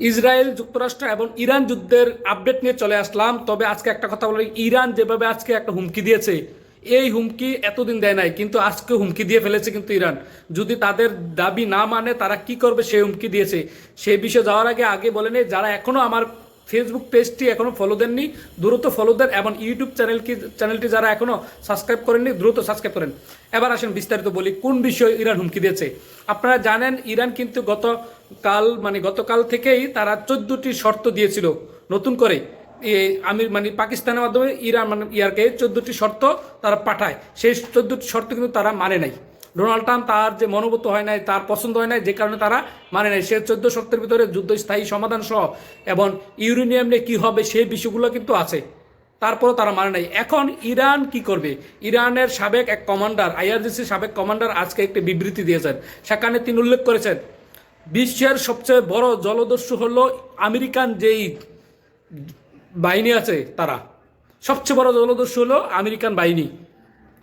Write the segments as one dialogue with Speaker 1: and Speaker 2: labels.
Speaker 1: Israel, যুক্তরাষ্ট্র এবং Iran যুদ্ধের আপডেট নিয়ে চলে আসলাম। তবে আজকে একটা কথা বলি, ইরান যেভাবে আজকে একটা হুমকি দিয়েছে, এই হুমকি এতদিন দেয় নাই, কিন্তু আজকে হুমকি দিয়ে ফেলেছে। কিন্তু ইরান যদি তাদের দাবি না মানে তারা কি করবে সেই হুমকি দিয়েছে। সেই বিষয়ে যাওয়ার আগে বলে নেই, যারা এখনও আমার ফেসবুক পেজটি এখনও ফলো দেননি দ্রুত ফলো দেন, এবং ইউটিউব চ্যানেলটি যারা এখনও সাবস্ক্রাইব করেননি দ্রুত সাবস্ক্রাইব করেন। এবার আসেন বিস্তারিত বলি কোন বিষয়ে ইরান হুমকি দিয়েছে। আপনারা জানেন ইরান কিন্তু গতকাল থেকেই তারা 14টি শর্ত দিয়েছিল নতুন করে। পাকিস্তানের মাধ্যমে ইরান ইয়ারকে 14টি শর্ত তারা পাঠায়। সেই 14টি শর্ত কিন্তু তারা মানে নাই। ডোনাল্ড ট্রাম্প তার যে মনোভূত হয় নাই, তার পছন্দ হয় নাই, যে কারণে তারা মানে নাই। সে 14 শর্তের ভিতরে যুদ্ধ স্থায়ী সমাধান সহ এবং ইউরেনিয়াম নিয়ে কী হবে সেই বিষয়গুলো কিন্তু আছে। তারপরও তারা মানে নাই। এখন ইরান কি করবে? ইরানের সাবেক এক কমান্ডার, আইআরজিসির সাবেক কমান্ডার আজকে একটি বিবৃতি দিয়েছেন। সেখানে তিনি উল্লেখ করেছেন বিশ্বের সবচেয়ে বড় জলদস্যু হলো আমেরিকান যেই বাহিনী আছে, তারা সবচেয়ে বড় জলদস্যু হলো আমেরিকান বাহিনী,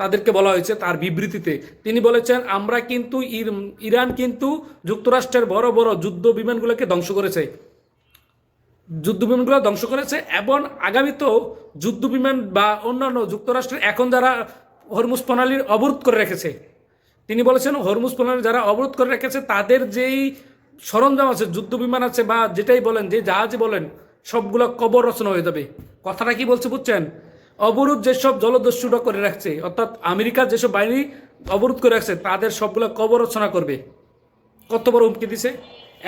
Speaker 1: তাদেরকে বলা হয়েছে তার বিবৃতিতে। তিনি বলেছেন আমরা কিন্তু ইরান কিন্তু যুক্তরাষ্ট্রের বড় বড় যুদ্ধ বিমানগুলোকে ধ্বংস করেছে, এবং আগামীতেও যুদ্ধ বিমান বা অন্যান্য যুক্তরাষ্ট্রের এখন যারা হরমুজ প্রণালীর অবরোধ করে রেখেছে, তিনি বলেছেন হরমুজ প্রণালী যারা অবরোধ করে রেখেছে তাদের যেই সরঞ্জাম আছে, যুদ্ধ বিমান আছে বা যেটাই বলেন, যে জাহাজই বলেন, সবগুলো কবর রচনা হয়ে যাবে। কথাটা কি বলছে বুঝছেন? অবরোধ যেসব জলদস্যুরা করে রাখছে, অর্থাৎ আমেরিকার যেসব বাহিনী অবরোধ করে রাখছে, তাদের সবগুলো কবর রচনা করবে। কত বড় হুমকি দিছে!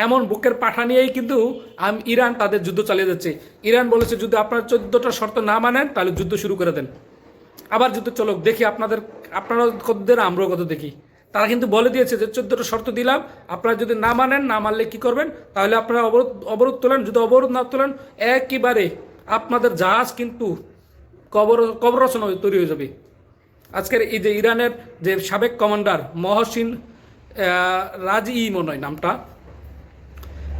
Speaker 1: এমন বুকের পাঠা নিয়েই কিন্তু ইরান তাদের যুদ্ধ চালিয়ে যাচ্ছে। ইরান বলেছে যদি আপনারা 14টা শর্ত না মানেন তাহলে যুদ্ধ শুরু করে দেন। আবার যুদ্ধ চলুক, দেখি আপনারা কত দেন, আমরাও কত দেখি। তারা কিন্তু বলে দিয়েছে যে 14টা শর্ত দিলাম, আপনারা যদি না মানেন, না মানলে কি করবেন, তাহলে আপনারা অবরোধ তোলেন। যদি অবরোধ না তোলেন, একেবারে আপনাদের জাহাজ কিন্তু কবর রচনা তৈরি হয়ে যাবে। আজকের এই যে ইরানের যে সাবেক কমান্ডার মহসিন রাজি মনে হয় নামটা,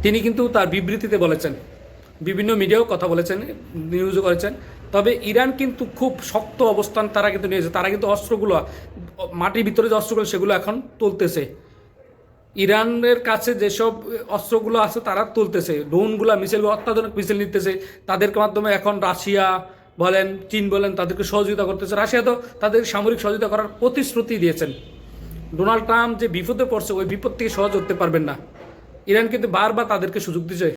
Speaker 1: তিনি কিন্তু তার বিবৃতিতে বলেছেন, বিভিন্ন মিডিয়াও কথা বলেছেন, নিউজও করেছেন। তবে ইরান কিন্তু খুব শক্ত অবস্থান তারা কিন্তু নিয়েছে। তারা কিন্তু অস্ত্রগুলো, মাটির ভিতরে যে অস্ত্রগুলো, সেগুলো এখন তুলতেছে। ইরানের কাছে যেসব অস্ত্রগুলো আছে তারা তুলতেছে, ড্রোনগুলো, মিসাইলগুলো, অত্যাধুনিক মিসাইল নিতেছে। তাদের মাধ্যমে এখন রাশিয়া বলেন, চীন বলেন, তাদেরকে সহযোগিতা করতেছে। রাশিয়া তো তাদের সামরিক সহযোগিতা করার প্রতিশ্রুতি দিয়েছেন। ডোনাল্ড ট্রাম্প যে বিপদে পড়ছে, ওই বিপদ থেকে সহজ হতে পারবেন না। ইরান কিন্তু বারবার তাদেরকে সুযোগ দিচ্ছে।